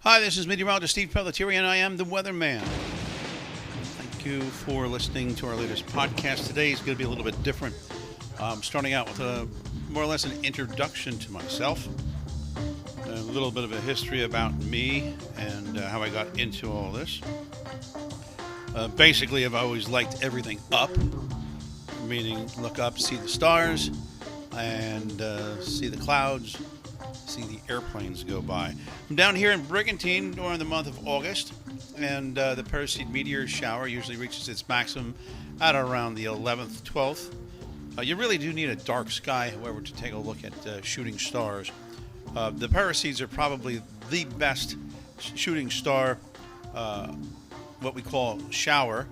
Hi, this is meteorologist Stephen Pellettiere, and I am the Weatherman. Thank you for listening to our latest podcast. Today is going to be a little bit different. Starting out with more or less an introduction to myself, a little bit of a history about me and how I got into all this. Basically, I've always liked everything up, meaning look up, see the stars, and see the clouds, see the airplanes go by. I'm down here in Brigantine during the month of August, and the Perseid meteor shower usually reaches its maximum at around the 11th, 12th. You really do need a dark sky, however, to take a look at shooting stars. The Perseids are probably the best shooting star, what we call shower,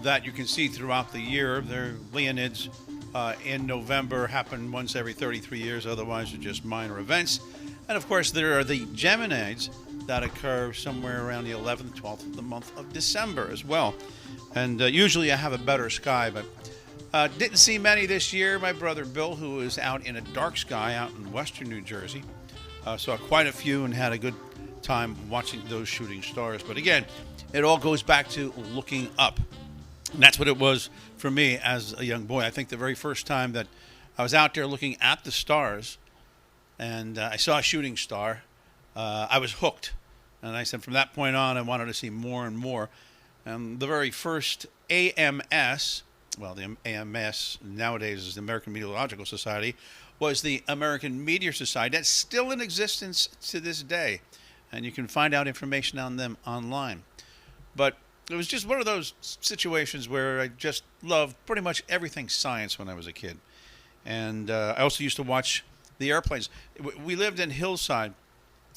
that you can see throughout the year. They're Leonids. In November, happen once every 33 years, otherwise they're just minor events. And of course, there are the Geminids that occur somewhere around the 11th, 12th of the month of December as well. And usually I have a better sky, but didn't see many this year. My brother Bill, who is out in a dark sky out in western New Jersey, saw quite a few and had a good time watching those shooting stars. But again, it all goes back to looking up. And that's what it was for me as a young boy. I think the very first time that I was out there looking at the stars and I saw a shooting star, I was hooked. And I said from that point on, I wanted to see more and more. And the very first AMS, well, the AMS nowadays is the American Meteorological Society, was the American Meteor Society. That's still in existence to this day. And you can find out information on them online. But it was just one of those situations where I just loved pretty much everything science when I was a kid. And I also used to watch the airplanes. We lived in Hillside,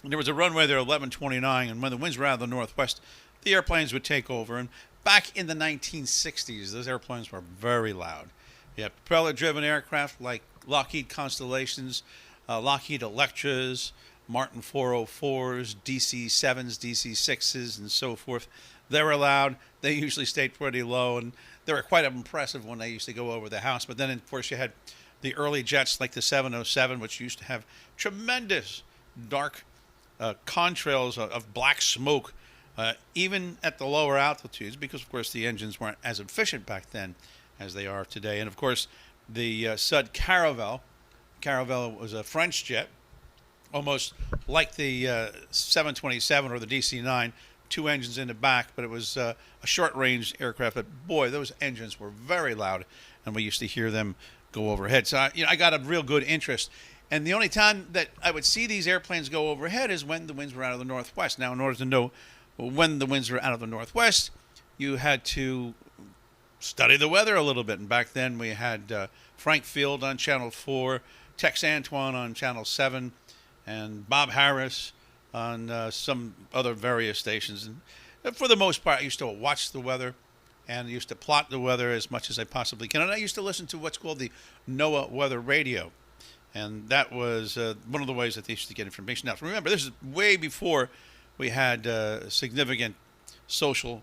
and there was a runway there, 1129, and when the winds were out of the northwest, the airplanes would take over. And back in the 1960s, those airplanes were very loud. You had propeller-driven aircraft like Lockheed Constellations, Lockheed Electras, Martin 404s, DC-7s, DC-6s, and so forth. They were loud. They usually stayed pretty low, and they were quite impressive when they used to go over the house. But then, of course, you had the early jets like the 707, which used to have tremendous dark contrails of black smoke, even at the lower altitudes, because, of course, the engines weren't as efficient back then as they are today. And, of course, the Sud Caravelle. Caravelle was a French jet, almost like the 727 or the DC-9, two engines in the back, but it was a short-range aircraft. But boy, those engines were very loud, and we used to hear them go overhead. So I got a real good interest. And the only time that I would see these airplanes go overhead is when the winds were out of the northwest. Now, in order to know when the winds were out of the northwest, you had to study the weather a little bit. And back then, we had Frank Field on Channel 4, Tex Antoine on Channel 7, and Bob Harris on some other various stations. And for the most part, I used to watch the weather and I used to plot the weather as much as I possibly can. And I used to listen to what's called the NOAA weather radio. And that was one of the ways that they used to get information. Now, remember, this is way before we had significant social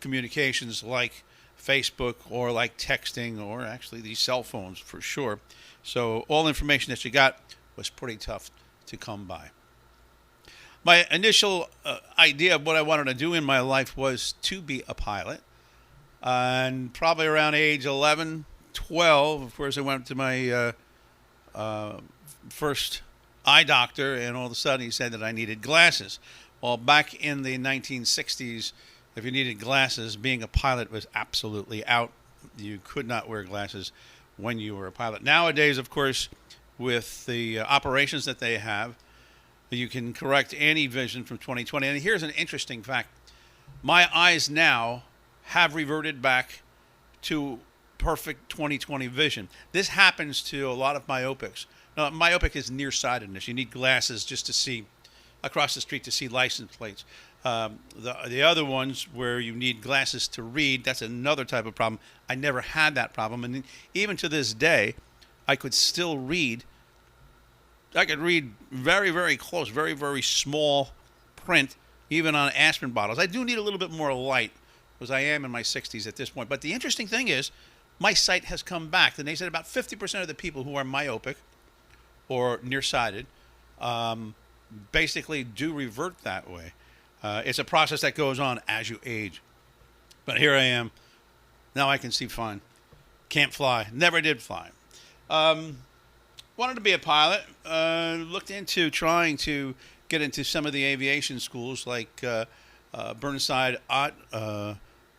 communications like Facebook or like texting or actually these cell phones for sure. So all information that you got was pretty tough to come by. My initial idea of what I wanted to do in my life was to be a pilot. And probably around age 11, 12, of course, I went to my first eye doctor, and all of a sudden he said that I needed glasses. Well, back in the 1960s, if you needed glasses, being a pilot was absolutely out. You could not wear glasses when you were a pilot. Nowadays, of course, with the operations that they have, you can correct any vision from 2020. And here's an interesting fact. My eyes now have reverted back to perfect 2020 vision. This happens to a lot of myopics. Now, myopic is nearsightedness. You need glasses just to see across the street to see license plates. The other ones where you need glasses to read, that's another type of problem. I never had that problem. And even to this day, I could still read. I could read very, very close, very, very small print, even on aspirin bottles. I do need a little bit more light because I am in my 60s at this point. But the interesting thing is my sight has come back. And they said about 50% of the people who are myopic or nearsighted basically do revert that way. It's a process that goes on as you age. But here I am. Now I can see fine. Can't fly. Never did fly. Wanted to be a pilot. Looked into trying to get into some of the aviation schools like Burnside, Ott,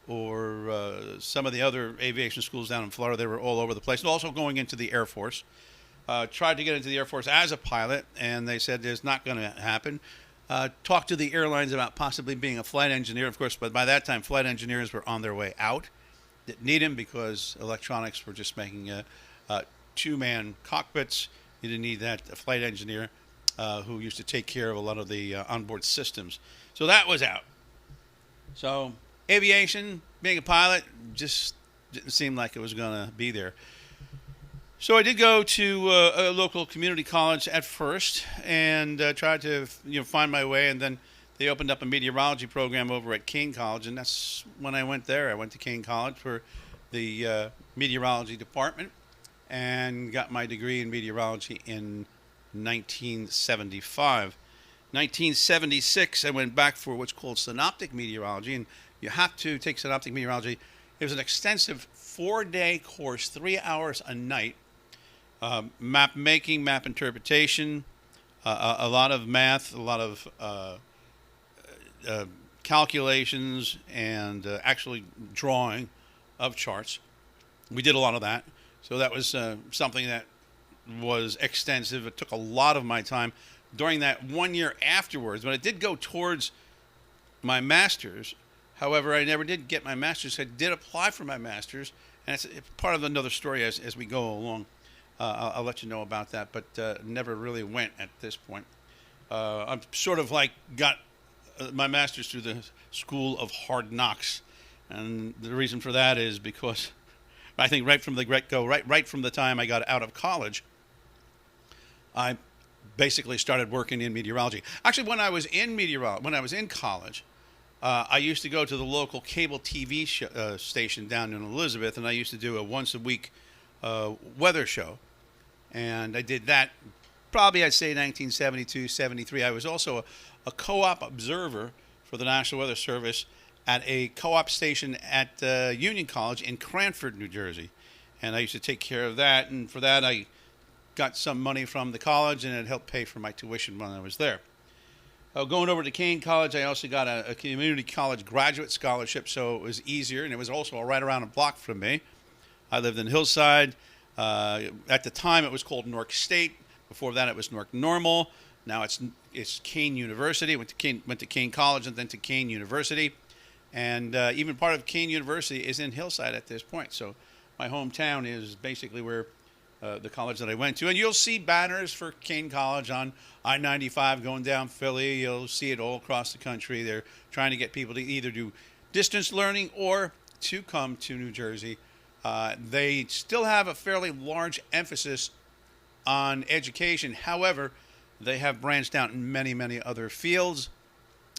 or some of the other aviation schools down in Florida. They were all over the place. And also going into the Air Force. Tried to get into the Air Force as a pilot, and they said it's not going to happen. Talked to the airlines about possibly being a flight engineer, of course, but by that time, flight engineers were on their way out. Didn't need them because electronics were just making two-man cockpits. You didn't need that a flight engineer who used to take care of a lot of the onboard systems. So that was out. So aviation, being a pilot, just didn't seem like it was going to be there. So I did go to a local community college at first and tried to find my way, and then they opened up a meteorology program over at Kane College, and that's when I went there. I went to Kane College for the meteorology department and got my degree in meteorology in 1975. 1976, I went back for what's called synoptic meteorology, and you have to take synoptic meteorology. It was an extensive 4-day course, 3 hours a night. Map making, map interpretation, a lot of math, a lot of calculations, and actually drawing of charts. We did a lot of that. So that was something that was extensive. It took a lot of my time during that 1 year afterwards. But I did go towards my master's. However, I never did get my master's. I did apply for my master's, and it's part of another story as we go along. I'll let you know about that, but never really went at this point. I'm sort of like got my master's through the School of Hard Knocks, and the reason for that is because I think right from the get-go, right from the time I got out of college, I basically started working in meteorology. Actually, when I was in college, I used to go to the local cable TV station down in Elizabeth, and I used to do a once-a-week weather show. And I did that probably, I'd say, 1972, 73. I was also a co-op observer for the National Weather Service at a co-op station at Union College in Cranford, New Jersey. And I used to take care of that. And for that, I got some money from the college, and it helped pay for my tuition when I was there. Going over to Kane College, I also got a community college graduate scholarship, so it was easier. And it was also right around a block from me. I lived in Hillside. At the time, it was called Newark State. Before that, it was Newark Normal. Now it's Kane University. Went to Kane College and then to Kane University. And even part of Kane University is in Hillside at this point. So my hometown is basically where the college that I went to. And you'll see banners for Kane College on I-95 going down Philly. You'll see it all across the country. They're trying to get people to either do distance learning or to come to New Jersey. They still have a fairly large emphasis on education. However, they have branched out in many, many other fields.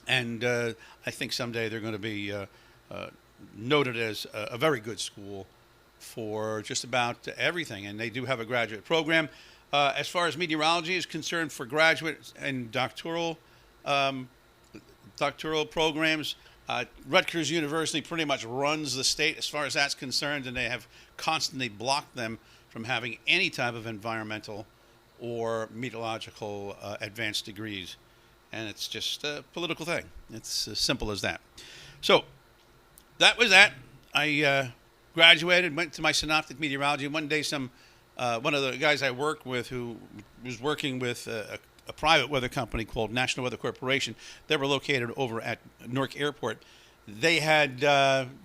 And I think someday they're going to be noted as a very good school for just about everything. And they do have a graduate program. As far as meteorology is concerned, for graduate and doctoral programs, Rutgers University pretty much runs the state as far as that's concerned, and they have constantly blocked them from having any type of environmental or meteorological advanced degrees. And it's just a political thing. It's as simple as that. So that was that. I graduated, went to my synoptic meteorology. One day one of the guys I worked with who was working with a private weather company called National Weather Corporation. They were located over at Newark Airport. They had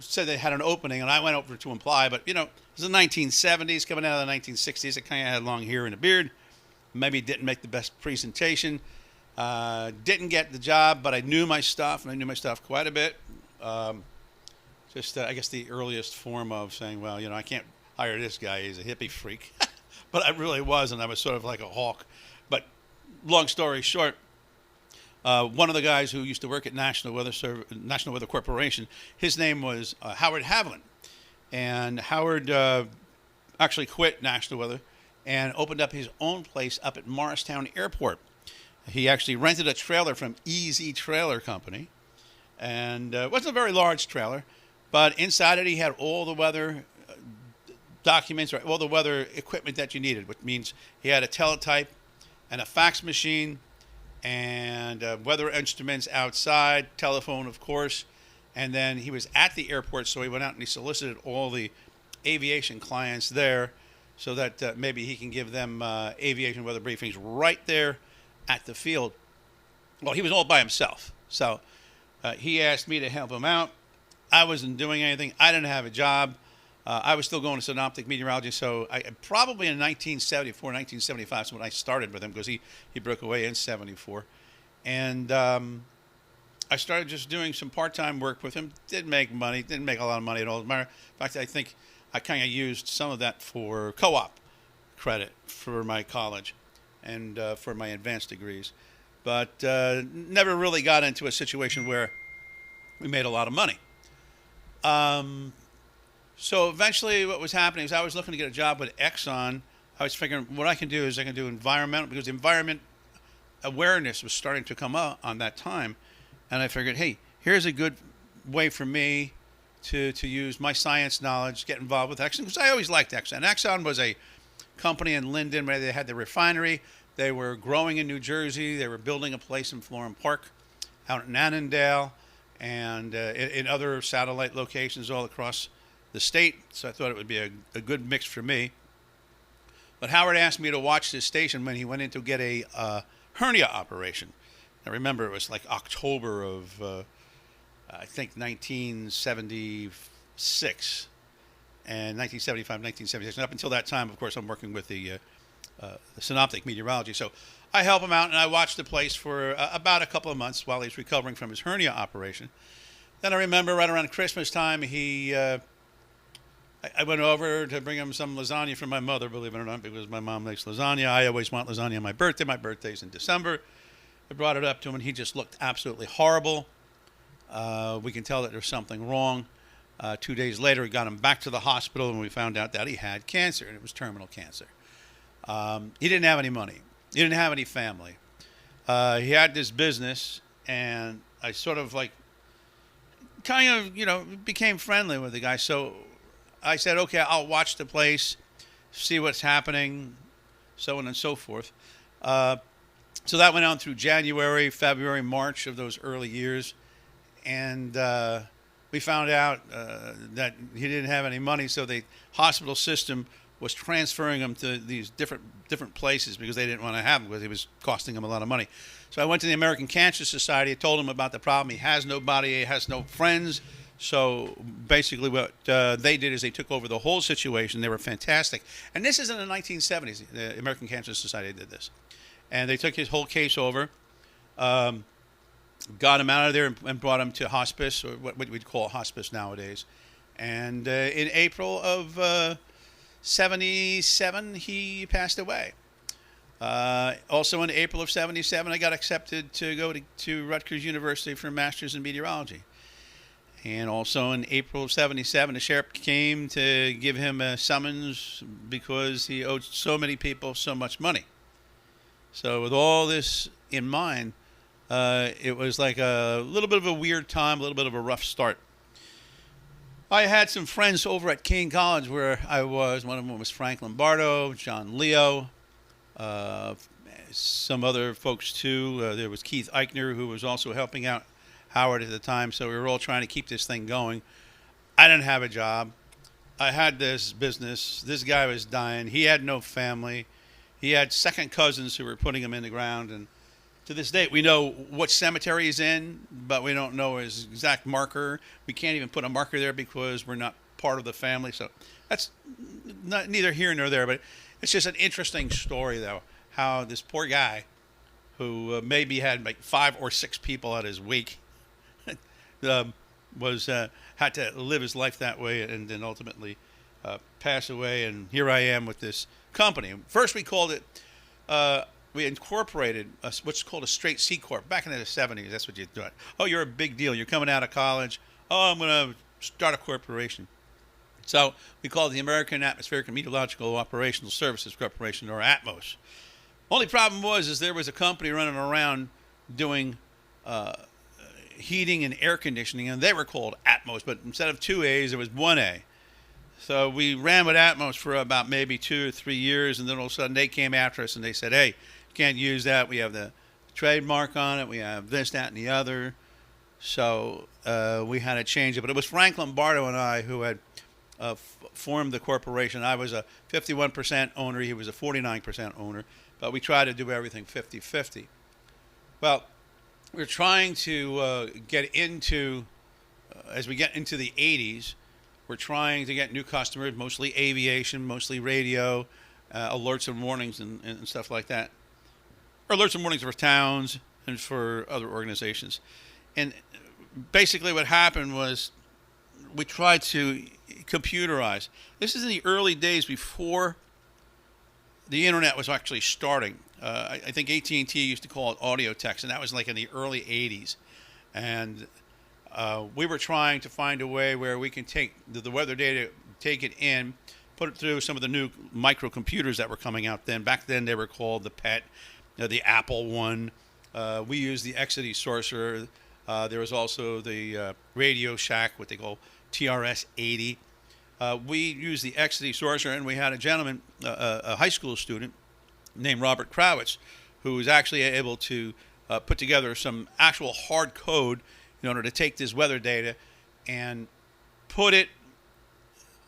said they had an opening, and I went over to apply. But, it was the 1970s, coming out of the 1960s. I kind of had long hair and a beard. Maybe didn't make the best presentation. Didn't get the job, but I knew my stuff, and I knew my stuff quite a bit. I guess the earliest form of saying, well, I can't hire this guy. He's a hippie freak. But I really was, and I was sort of like a hawk. But long story short, one of the guys who used to work at National Weather Corporation, his name was Howard Haviland. And Howard actually quit National Weather and opened up his own place up at Morristown Airport. He actually rented a trailer from Easy Trailer Company, and it wasn't a very large trailer, but inside it he had all the weather documents, or all the weather equipment that you needed, which means he had a teletype and a fax machine and weather instruments outside, telephone, of course. And then he was at the airport, so he went out and he solicited all the aviation clients there so that maybe he can give them aviation weather briefings right there at the field. Well, he was all by himself. So he asked me to help him out. I wasn't doing anything. I didn't have a job. I was still going to synoptic meteorology. So I probably in 1974, 1975 is when I started with him, because he broke away in 74. And I started just doing some part-time work with him. Didn't make money. Didn't make a lot of money at all. As a matter of fact, I think I kind of used some of that for co-op credit for my college and for my advanced degrees. But never really got into a situation where we made a lot of money. So eventually what was happening is I was looking to get a job with Exxon. I was figuring what I can do is I can do environmental, because environment awareness was starting to come up on that time. And I figured, hey, here's a good way for me to use my science knowledge, get involved with Exxon, because I always liked Exxon. Exxon was a company in Linden where they had the refinery. They were growing in New Jersey. They were building a place in Florham Park, out in Annandale, and in other satellite locations all across the state. So I thought it would be a good mix for me. But Howard asked me to watch this station when he went in to get a hernia operation. I remember it was like October of, I think, 1976, and 1975, 1976. And up until that time, of course, I'm working with the synoptic meteorology. So I help him out, and I watched the place for about a couple of months while he's recovering from his hernia operation. Then I remember right around Christmas time, I went over to bring him some lasagna from my mother, believe it or not, because my mom makes lasagna. I always want lasagna on my birthday. My birthday's in December. I brought it up to him, and he just looked absolutely horrible. We can tell that there's something wrong. 2 days later, we got him back to the hospital, and we found out that he had cancer, and it was terminal cancer. He didn't have any money. He didn't have any family. He had this business, and I sort of became friendly with the guy. So I said, okay, I'll watch the place, see what's happening, so on and so forth. So that went on through January, February, March of those early years. And we found out that he didn't have any money, so the hospital system was transferring him to these different places because they didn't want to have him, because it was costing him a lot of money. So I went to the American Cancer Society. I told him about the problem. He has nobody. He has no friends. So basically what they did is they took over the whole situation. They were fantastic. And this is in the 1970s. The American Cancer Society did this. And they took his whole case over, got him out of there and brought him to hospice, or what we'd call hospice nowadays. And in April of 77, he passed away. Also in April of 77, I got accepted to go to Rutgers University for a master's in meteorology. And also in April of 77, the sheriff came to give him a summons because he owed so many people so much money. So with all this in mind, it was like a little bit of a weird time, a little bit of a rough start. I had some friends over at King College where I was. One of them was Frank Lombardo, John Leo, some other folks too. There was Keith Eichner, who was also helping out Howard at the time. So we were all trying to keep this thing going. I didn't have a job. I had this business. This guy was dying. He had no family. He had second cousins who were putting him in the ground. And to this day, we know what cemetery he's in, but we don't know his exact marker. We can't even put a marker there because we're not part of the family. So that's neither here nor there. But it's just an interesting story, though, how this poor guy, who maybe had like 5 or 6 people at his wake, had to live his life that way, and then ultimately pass away. And here I am with this company. First, we called it. We incorporated what's called a straight C Corp. Back in the 70s, that's what you do. Oh, you're a big deal. You're coming out of college. Oh, I'm going to start a corporation. So we called it the American Atmospheric and Meteorological Operational Services Corporation, or ATMOS. Only problem is there was a company running around doing heating and air conditioning, and they were called Atmos, but instead of two A's, it was one A. So we ran with Atmos for about maybe 2 or 3 years, and then all of a sudden they came after us and they said, hey, you can't use that. We have the trademark on it. We have this, that, and the other. So we had to change it. But it was Frank Lombardo and I who had formed the corporation. I was a 51% owner. He was a 49% owner. But we tried to do everything 50-50. Well, we're trying to get into, as we get into the 80s, we're trying to get new customers, mostly aviation, mostly radio, alerts and warnings and stuff like that. Or alerts and warnings for towns and for other organizations. And basically what happened was we tried to computerize. This is in the early days before the internet was actually starting. I think AT&T used to call it audio text, and that was like in the early 80s. And we were trying to find a way where we can take the weather data, take it in, put it through some of the new microcomputers that were coming out then. Back then they were called the PET, the Apple one. We used the Exity Sorcerer. There was also the Radio Shack, what they call TRS-80. We used the Exity Sorcerer, and we had a gentleman, a high school student named Robert Krawitz, who was actually able to put together some actual hard code in order to take this weather data and put it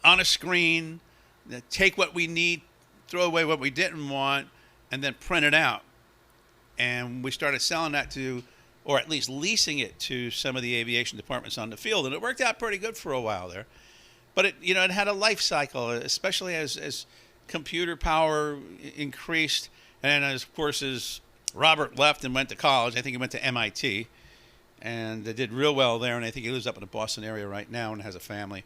on a screen, take what we need, throw away what we didn't want, and then print it out. And we started selling that to, or at least leasing it to some of the aviation departments on the field, and it worked out pretty good for a while there. But it had a life cycle, especially as computer power increased, and of course as Robert left and went to college. I think he went to MIT, and did real well there, and I think he lives up in the Boston area right now and has a family.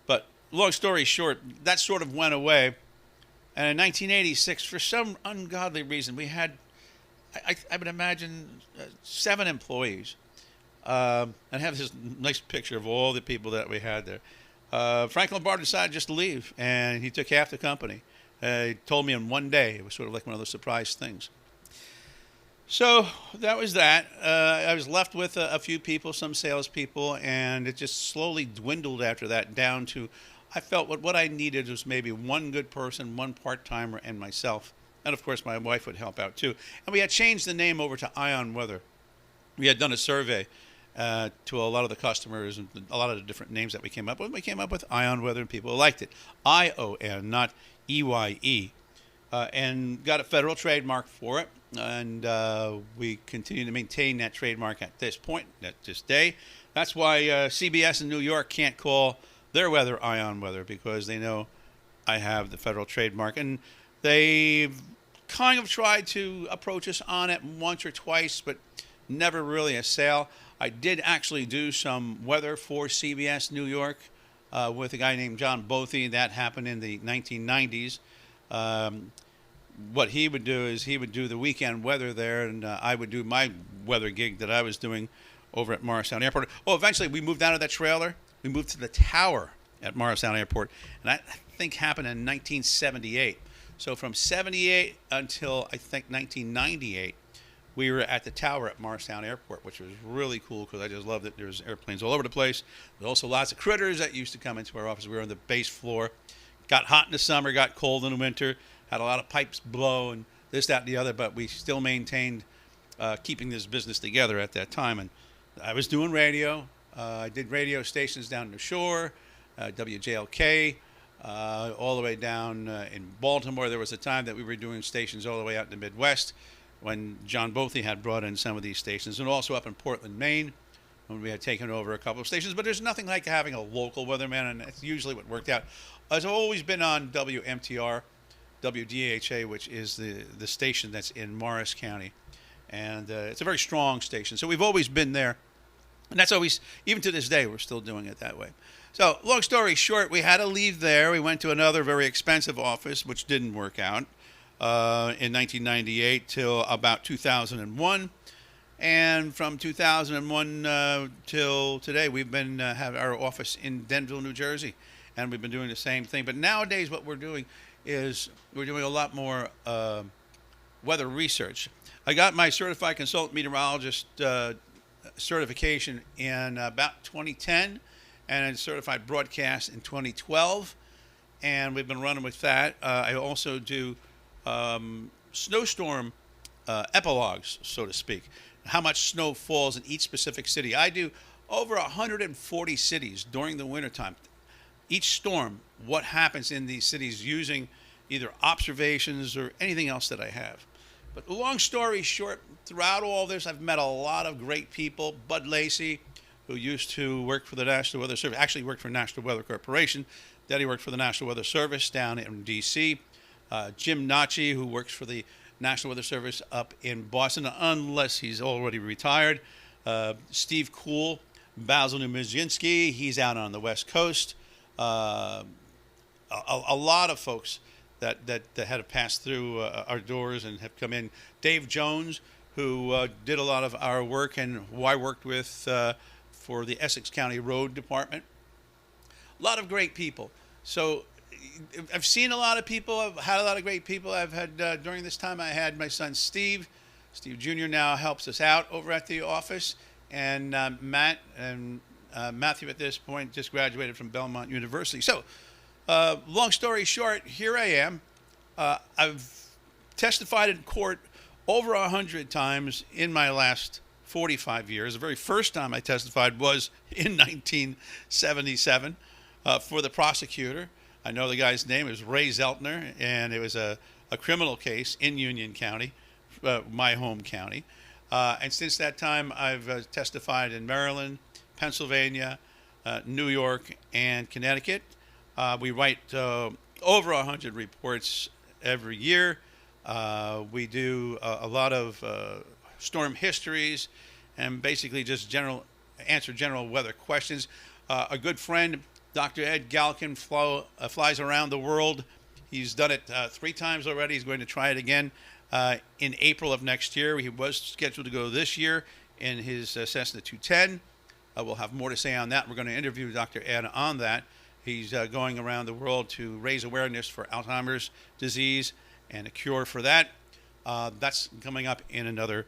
But long story short, that sort of went away. And in 1986, for some ungodly reason, we had, I would imagine, 7 employees. And I have this nice picture of all the people that we had there. Frank Lombardo decided just to leave, and he took half the company. He told me in one day. It was sort of like one of those surprise things. So that was that. I was left with a few people, some salespeople, and it just slowly dwindled after that down to, I felt what I needed was maybe one good person, one part-timer, and myself. And, of course, my wife would help out, too. And we had changed the name over to Ion Weather. We had done a survey to a lot of the customers and a lot of the different names that we came up with. We came up with Ion Weather, and people liked it. ION, not EYE. And got a federal trademark for it. And we continue to maintain that trademark at this point, at this day. That's why CBS in New York can't call their weather Ion Weather, because they know I have the federal trademark. And they've kind of tried to approach us on it once or twice, but never really a sale. I did actually do some weather for CBS New York with a guy named John Bothy. That happened in the 1990s. What he would do is he would do the weekend weather there, and I would do my weather gig that I was doing over at Morristown Airport. Oh, eventually we moved out of that trailer. We moved to the tower at Morristown Airport, and that, I think, happened in 1978. So from 78 until, I think, 1998, we were at the tower at Morristown Airport, which was really cool because I just loved it. There's airplanes all over the place. There's also lots of critters that used to come into our office. We were on the base floor. Got hot in the summer, got cold in the winter, had a lot of pipes blow and this, that, and the other, but we still maintained keeping this business together at that time. And I was doing radio. I did radio stations down the shore, WJLK, all the way down in Baltimore. There was a time that we were doing stations all the way out in the Midwest when John Bothy had brought in some of these stations, and also up in Portland, Maine, when we had taken over a couple of stations. But there's nothing like having a local weatherman, and that's usually what worked out. I've always been on WMTR, WDHA, which is the station that's in Morris County. And it's a very strong station. So we've always been there. And that's always, even to this day, we're still doing it that way. So long story short, we had to leave there. We went to another very expensive office, which didn't work out in 1998 till about 2001. And from 2001 till today, we've been have our office in Denville, New Jersey. And we've been doing the same thing. But nowadays what we're doing is we're doing a lot more weather research. I got my certified consultant meteorologist certification in about 2010, and a certified broadcast in 2012, and we've been running with that. I also do snowstorm epilogues, so to speak, how much snow falls in each specific city. I do over 140 cities during the wintertime. Each storm, what happens in these cities using either observations or anything else that I have. But long story short, throughout all this, I've met a lot of great people. Bud Lacey, who used to work for the National Weather Service, actually worked for National Weather Corporation. Then he worked for the National Weather Service down in D.C. Jim Nachi, who works for the National Weather Service up in Boston, unless he's already retired. Steve Kuhl, Basil Numazinski, he's out on the West Coast. A lot of folks that had passed through our doors and have come in. Dave Jones, who did a lot of our work and who I worked with for the Essex County Road Department. A lot of great people. So I've seen a lot of people. I've had a lot of great people. I've had during this time, I had my son Steve. Steve Jr. now helps us out over at the office. And Matt and Matthew at this point just graduated from Belmont University. So long story short, here I am. I've testified in court over 100 times in my last 45 years. The very first time I testified was in 1977 for the prosecutor. I know the guy's name is Ray Zeltner, and it was a criminal case in Union County, my home county. And since that time, I've testified in Maryland, Pennsylvania, New York, and Connecticut. We write over 100 reports every year. We do a lot of storm histories and basically just answer general weather questions. A good friend, Dr. Ed Galkin, flies around the world. He's done it 3 times already. He's going to try it again in April of next year. He was scheduled to go this year in his Cessna 210. We'll have more to say on that. We're going to interview Dr. Ed on that. He's going around the world to raise awareness for Alzheimer's disease and a cure for that. That's coming up in another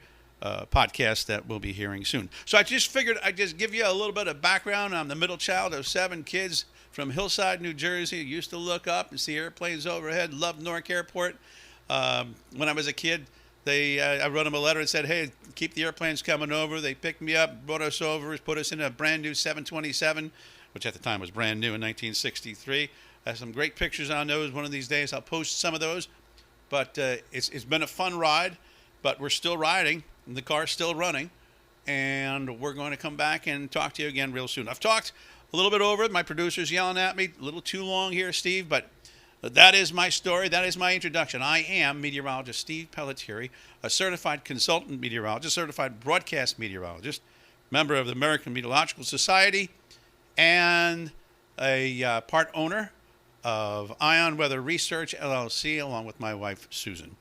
podcast that we'll be hearing soon. So I just figured I'd just give you a little bit of background. I'm the middle child of 7 kids from Hillside, New Jersey. Used to look up and see airplanes overhead. Loved Newark Airport. When I was a kid, I wrote them a letter and said, hey, keep the airplanes coming over. They picked me up, brought us over, put us in a brand new 727, which at the time was brand new in 1963. I have some great pictures on those. One of these days I'll post some of those. But it's been a fun ride, but we're still riding. And the car's still running, and we're going to come back and talk to you again real soon. I've talked a little bit over it. My producer's yelling at me, a little too long here, Steve, but that is my story. That is my introduction. I am meteorologist Steve Pellettiere, a certified consultant meteorologist, certified broadcast meteorologist, member of the American Meteorological Society, and a part owner of Ion Weather Research, LLC, along with my wife, Susan.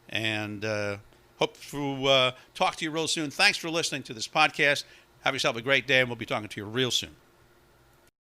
And hope to talk to you real soon. Thanks for listening to this podcast. Have yourself a great day, and we'll be talking to you real soon.